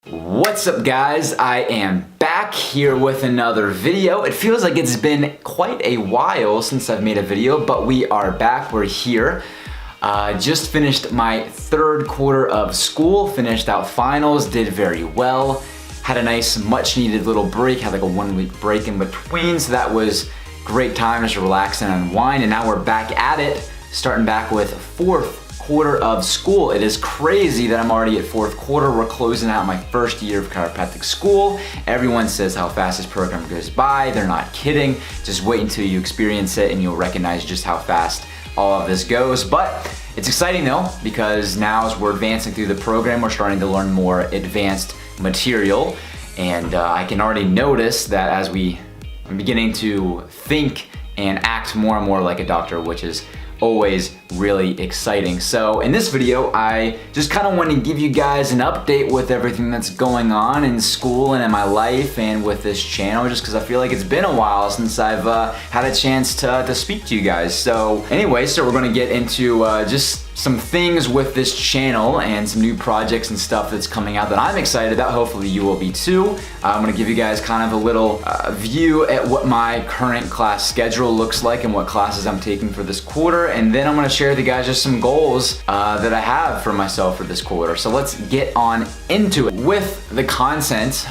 What's up guys, I am back here with another video. It feels like it's been quite a while since I've made a video, but we are back, we're here. Just finished my third quarter of school, finished out finals, did very well. Had a nice much needed little break, had like a 1 week break in between, so that was great time just to relax and unwind, and now we're back at it, starting back with fourth quarter of school. It is crazy that I'm already at fourth quarter. We're closing out my first year of chiropractic school. Everyone says how fast this program goes by. They're not kidding. Just wait until you experience it and you'll recognize just how fast all of this goes. But it's exciting though, because now as we're advancing through the program, we're starting to learn more advanced material. And I can already notice that as I'm beginning to think and act more and more like a doctor, which is always really exciting. So in this video, I just kind of want to give you guys an update with everything that's going on in school and in my life and with this channel, just because I feel like it's been a while since I've had a chance to speak to you guys. So anyway, we're going to get into just some things with this channel and some new projects and stuff that's coming out that I'm excited about. Hopefully you will be too. I'm going to give you guys kind of a little view at what my current class schedule looks like and what classes I'm taking for this quarter, and then I'm going to share with you guys just some goals that I have for myself for this quarter. So let's get on into it. With the content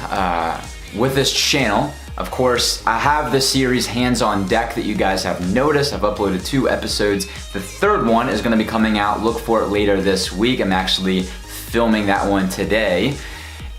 with this channel, of course, I have the series Hands on Deck that you guys have noticed. I've uploaded 2 episodes. The third one is gonna be coming out. Look for it later this week. I'm actually filming that one today.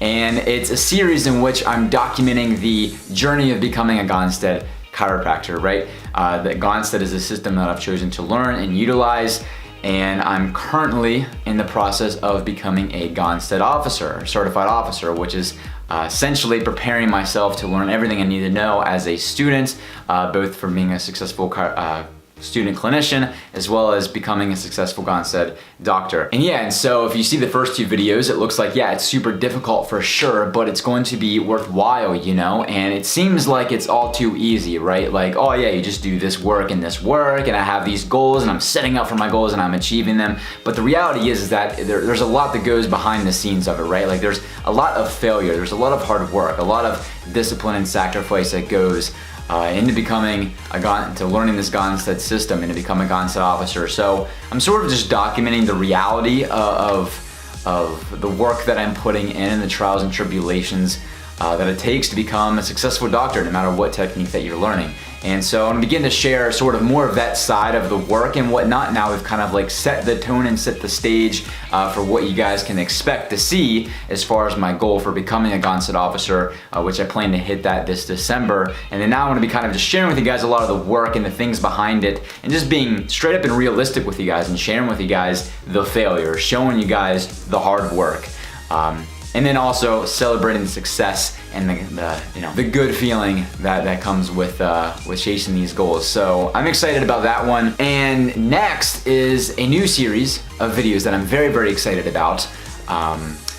And it's a series in which I'm documenting the journey of becoming a Gonstead chiropractor, right? That Gonstead is a system that I've chosen to learn and utilize. And I'm currently in the process of becoming a Gonstead officer, certified officer, which is essentially preparing myself to learn everything I need to know as a student, both for being a successful student clinician as well as becoming a successful Gonstead doctor. And so if you see the first 2 videos, it looks like, yeah, it's super difficult for sure, but it's going to be worthwhile, you know? And it seems like it's all too easy, right? Like, oh yeah, you just do this work, and I have these goals, and I'm setting up for my goals, and I'm achieving them. But the reality is that there's a lot that goes behind the scenes of it, right? Like there's a lot of failure, there's a lot of hard work, a lot of discipline and sacrifice that goes into becoming to learning this Gonstead system and to become a Gonstead officer. So I'm sort of just documenting the reality of the work that I'm putting in and the trials and tribulations that it takes to become a successful doctor, no matter what technique that you're learning. And so I'm gonna begin to share sort of more of that side of the work and whatnot. Now we've kind of like set the tone and set the stage for what you guys can expect to see as far as my goal for becoming a Gonstead officer, which I plan to hit that this December. And then now I'm gonna be kind of just sharing with you guys a lot of the work and the things behind it, and just being straight up and realistic with you guys and sharing with you guys the failure, showing you guys the hard work. And then also celebrating the success and the good feeling that comes with chasing these goals. So I'm excited about that one. And next is a new series of videos that I'm very, very excited about.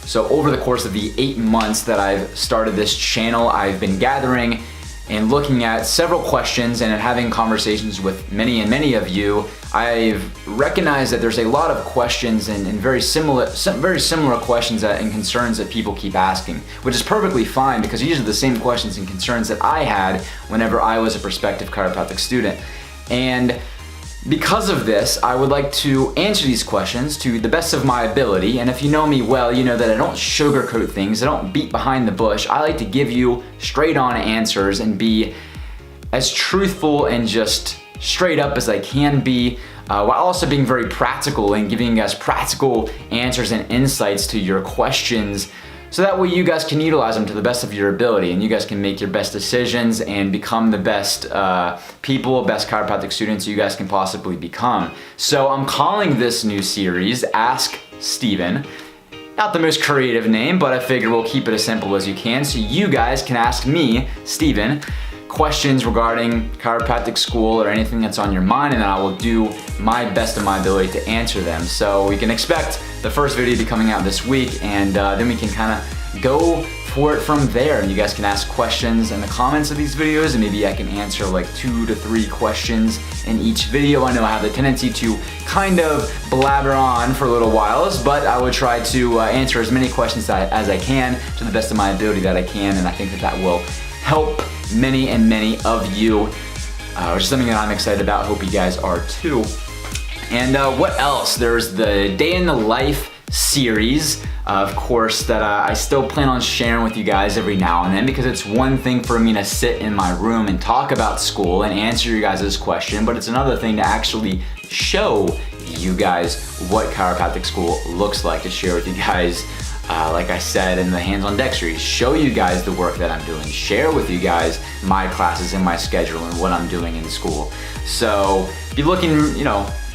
So over the course of the 8 months that I've started this channel, I've been gathering and looking at several questions and having conversations with many of you. I've recognized that there's a lot of questions and very similar questions and concerns that people keep asking, which is perfectly fine, because these are the same questions and concerns that I had whenever I was a prospective chiropractic student. And because of this, I would like to answer these questions to the best of my ability. And if you know me well, you know that I don't sugarcoat things, I don't beat behind the bush. I like to give you straight on answers and be as truthful and just straight up as I can be, while also being very practical and giving you guys practical answers and insights to your questions, so that way you guys can utilize them to the best of your ability and you guys can make your best decisions and become the best best chiropractic students you guys can possibly become. So I'm calling this new series Ask Steven. Not the most creative name, but I figure we'll keep it as simple as you can, so you guys can ask me, Steven, questions regarding chiropractic school or anything that's on your mind, and then I will do my best of my ability to answer them. So we can expect the first video to be coming out this week, and then we can kind of go for it from there. And you guys can ask questions in the comments of these videos, and maybe I can answer like 2 to 3 questions in each video. I know I have the tendency to kind of blabber on for a little whiles, but I would try to answer as many questions as I can to the best of my ability that I can, and I think that will help many and many of you, which is something that I'm excited about. Hope you guys are too. And what else? There's the Day in the Life series, of course, that I still plan on sharing with you guys every now and then, because it's one thing for me to sit in my room and talk about school and answer you guys' question, but it's another thing to actually show you guys what chiropractic school looks like, to share with you guys, like I said in the hands-on deck series, show you guys the work that I'm doing, share with you guys my classes and my schedule and what I'm doing in school. So be looking,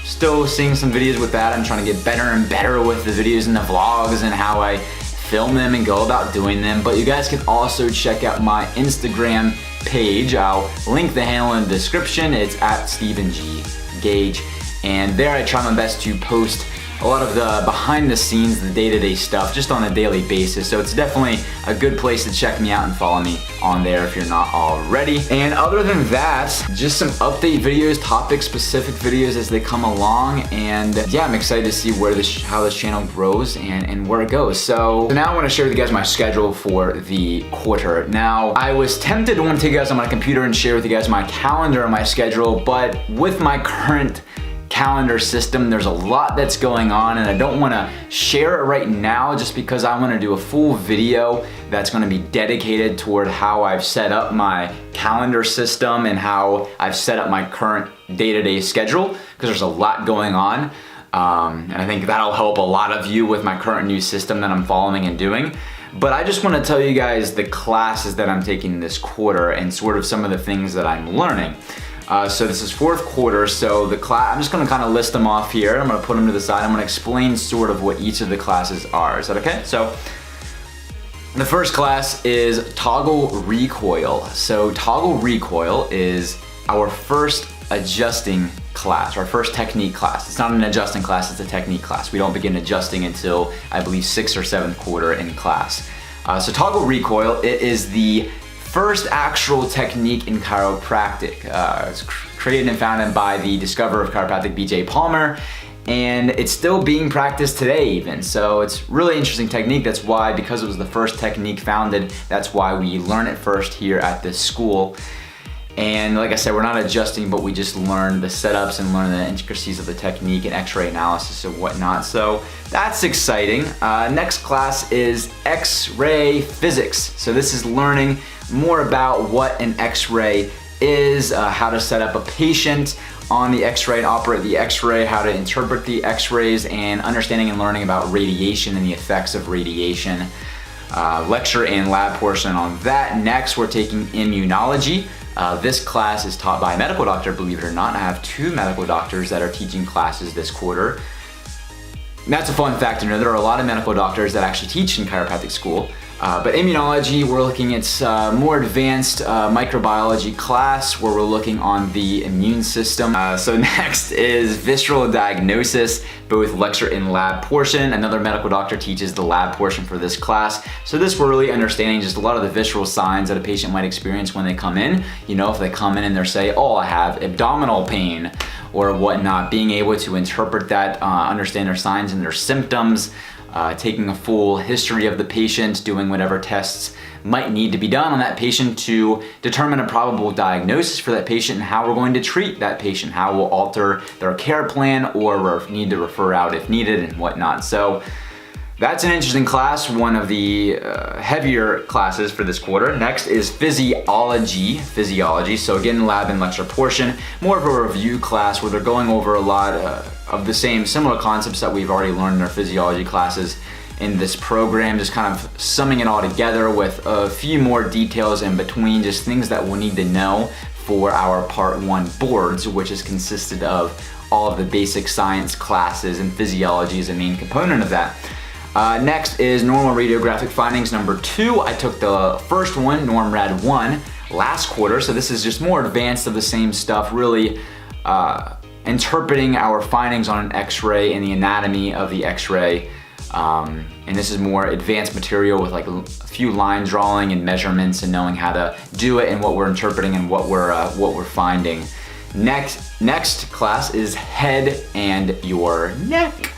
still seeing some videos with that. I'm trying to get better and better with the videos and the vlogs and how I film them and go about doing them. But you guys can also check out my Instagram page. I'll link the handle in the description. It's at Stephen G. Gage. And there I try my best to post a lot of the behind the scenes, the day-to-day stuff, just on a daily basis. So it's definitely a good place to check me out and follow me on there if you're not already. And other than that, just some update videos, topic-specific videos as they come along. And yeah, I'm excited to see how this channel grows and where it goes. So now I want to share with you guys my schedule for the quarter. Now, I was tempted to want to take you guys on my computer and share with you guys my calendar and my schedule, but with my current calendar system, there's a lot that's going on, and I don't want to share it right now just because I want to do a full video that's going to be dedicated toward how I've set up my calendar system and how I've set up my current day-to-day schedule, because there's a lot going on, and I think that'll help a lot of you with my current new system that I'm following and doing. But I just want to tell you guys the classes that I'm taking this quarter and sort of some of the things that I'm learning. So this is 4th quarter, so I'm just gonna kind of list them off here. I'm gonna put them to the side. I'm gonna explain sort of what each of the classes are. Is that okay? So the first class is Toggle Recoil. So Toggle Recoil is our first adjusting class, our first technique class. It's not an adjusting class, it's a technique class. We don't begin adjusting until, I believe, 6th or 7th quarter in class. So Toggle Recoil, it is the first actual technique in chiropractic. It's created and founded by the discoverer of chiropractic, B.J. Palmer, and it's still being practiced today even. So it's really interesting technique. That's why, because it was the first technique founded, that's why we learn it first here at this school. And like I said, we're not adjusting, but we just learn the setups and learn the intricacies of the technique and x-ray analysis and whatnot. So that's exciting. Next class is X-ray physics. So this is learning more about what an x-ray is, how to set up a patient on the x-ray and operate the x-ray, how to interpret the x-rays, and understanding and learning about radiation and the effects of radiation. Lecture and lab portion on that. Next, we're taking immunology. This class is taught by a medical doctor, believe it or not. I have 2 medical doctors that are teaching classes this quarter. And that's a fun fact to know. There are a lot of medical doctors that actually teach in chiropractic school. But immunology, we're looking at more advanced microbiology class where we're looking on the immune system. So next is visceral diagnosis, both lecture and lab portion. Another medical doctor teaches the lab portion for this class. So this we're really understanding just a lot of the visceral signs that a patient might experience when they come in. If they come in and they're saying, oh, I have abdominal pain or whatnot, being able to interpret that, understand their signs and their symptoms, taking a full history of the patient, doing whatever tests might need to be done on that patient to determine a probable diagnosis for that patient and how we're going to treat that patient, how we'll alter their care plan or need to refer out if needed and whatnot. So that's an interesting class, one of the heavier classes for this quarter. Next is physiology. So again, lab and lecture portion, more of a review class where they're going over a lot of the similar concepts that we've already learned in our physiology classes in this program, just kind of summing it all together with a few more details in between, just things that we'll need to know for our Part 1 boards, which is consisted of all of the basic science classes, and physiology is a main component of that. Next is normal radiographic findings number 2. I took the first one, NormRad 1, last quarter, so this is just more advanced of the same stuff, really interpreting our findings on an x-ray and the anatomy of the x-ray, And this is more advanced material with like a few line drawing and measurements and knowing how to do it and what we're interpreting and what we're finding. Next class is head and your neck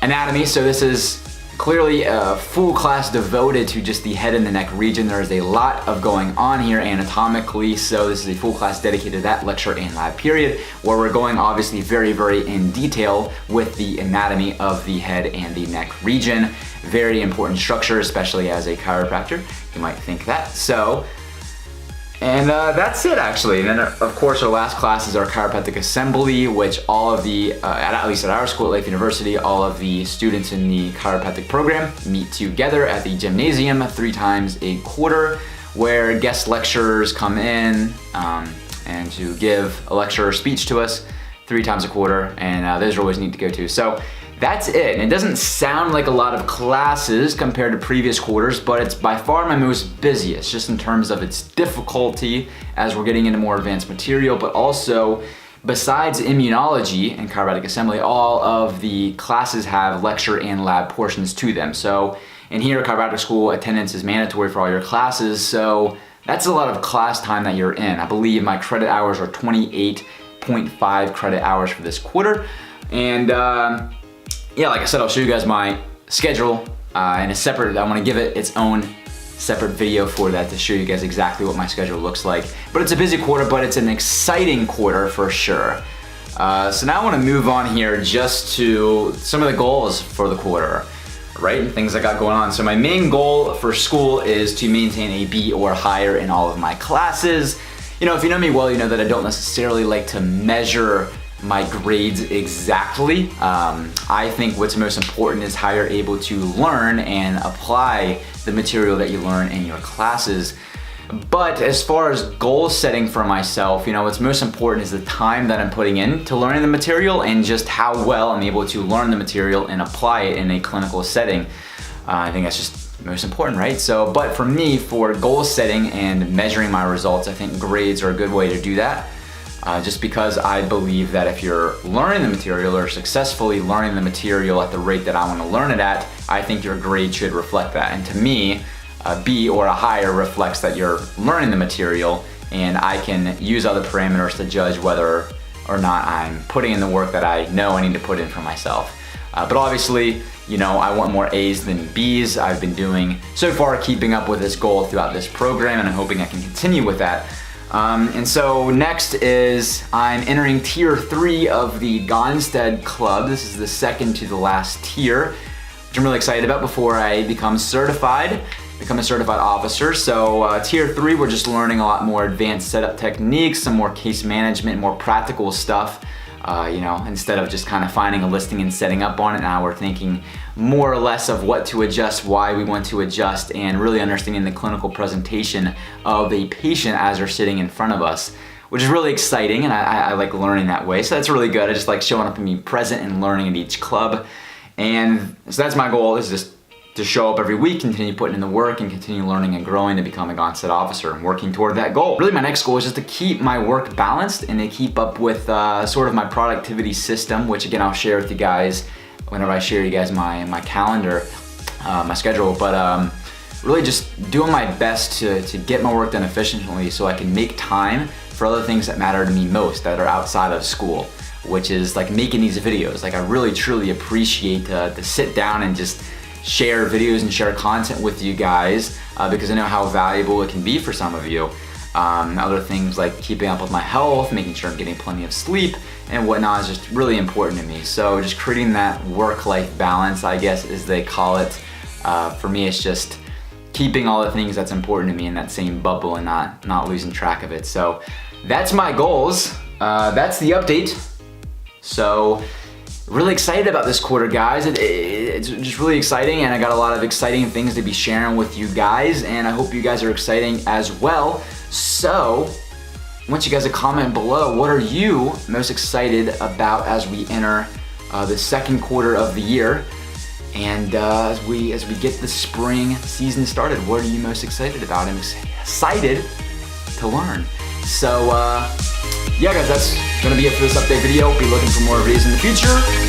anatomy. So this is clearly a full class devoted to just the head and the neck region. There is a lot of going on here anatomically, so this is a full class dedicated to that lecture and lab period, where we're going obviously very, very in detail with the anatomy of the head and the neck region. Very important structure, especially as a chiropractor. You might think that. And that's it actually. And then of course our last class is our chiropractic assembly, which all of the, at least at our school at Life University, all of the students in the chiropractic program meet together at the gymnasium 3 times a quarter, where guest lecturers come in and to give a lecture or speech to us 3 times a quarter, and those are always neat to go to. So that's it. And it doesn't sound like a lot of classes compared to previous quarters, but it's by far my most busiest, just in terms of its difficulty as we're getting into more advanced material, but also besides immunology and chiropractic assembly, all of the classes have lecture and lab portions to them. So in here at chiropractic school, attendance is mandatory for all your classes, so that's a lot of class time that you're in. I believe my credit hours are 28.5 credit hours for this quarter. And yeah, like I said, I'll show you guys my schedule in a separate, I want to give it its own separate video for that to show you guys exactly what my schedule looks like. But it's a busy quarter, but it's an exciting quarter for sure. So now I want to move on here just to some of the goals for the quarter, right? And things I got going on. So my main goal for school is to maintain a B or higher in all of my classes. You know, if you know me well, you know that I don't necessarily like to measure my grades exactly. I think what's most important is how you're able to learn and apply the material that you learn in your classes. But as far as goal setting for myself, you know, what's most important is the time that I'm putting in to learning the material and just how well I'm able to learn the material and apply it in a clinical setting. I think that's just most important, right? So, but for me, for goal setting and measuring my results, I think grades are a good way to do that. Just because I believe that if you're learning the material or successfully learning the material at the rate that I want to learn it at, I think your grade should reflect that. And to me, a B or a higher reflects that you're learning the material, and I can use other parameters to judge whether or not I'm putting in the work that I know I need to put in for myself. But obviously, you know, I want more A's than B's. I've been doing so far keeping up with this goal throughout this program, and I'm hoping I can continue with that. And so next is I'm entering tier 3 of the Gonstead Club. This is the second to the last tier, which I'm really excited about before I become a certified officer. So tier 3, we're just learning a lot more advanced setup techniques, some more case management, more practical stuff. You know, instead of just kind of finding a listing and setting up on it, now we're thinking more or less of what to adjust, why we want to adjust, and really understanding the clinical presentation of a patient as they're sitting in front of us, which is really exciting, and I like learning that way. So that's really good. I just like showing up and being present and learning at each club. And so that's my goal, is just to show up every week, continue putting in the work, and continue learning and growing to become a Gonstead officer and working toward that goal. Really, my next goal is just to keep my work balanced and to keep up with sort of my productivity system, which again, I'll share with you guys whenever I share you guys my calendar, my schedule. But really just doing my best to get my work done efficiently so I can make time for other things that matter to me most, that are outside of school, which is like making these videos. Like I really truly appreciate to sit down and just share videos and share content with you guys because I know how valuable it can be for some of you. Other things like keeping up with my health, making sure I'm getting plenty of sleep and whatnot is just really important to me. So just creating that work-life balance, I guess as they call it, for me it's just keeping all the things that's important to me in that same bubble and not losing track of it. So that's my goals. That's the update. So really excited about this quarter, guys. It's just really exciting, and I got a lot of exciting things to be sharing with you guys, and I hope you guys are exciting as well. So I want you guys to comment below, what are you most excited about as we enter the second quarter of the year, and as we get the spring season started, what are you most excited about? I'm excited to learn. So yeah guys, that's gonna be it for this update video. Be looking for more videos in the future.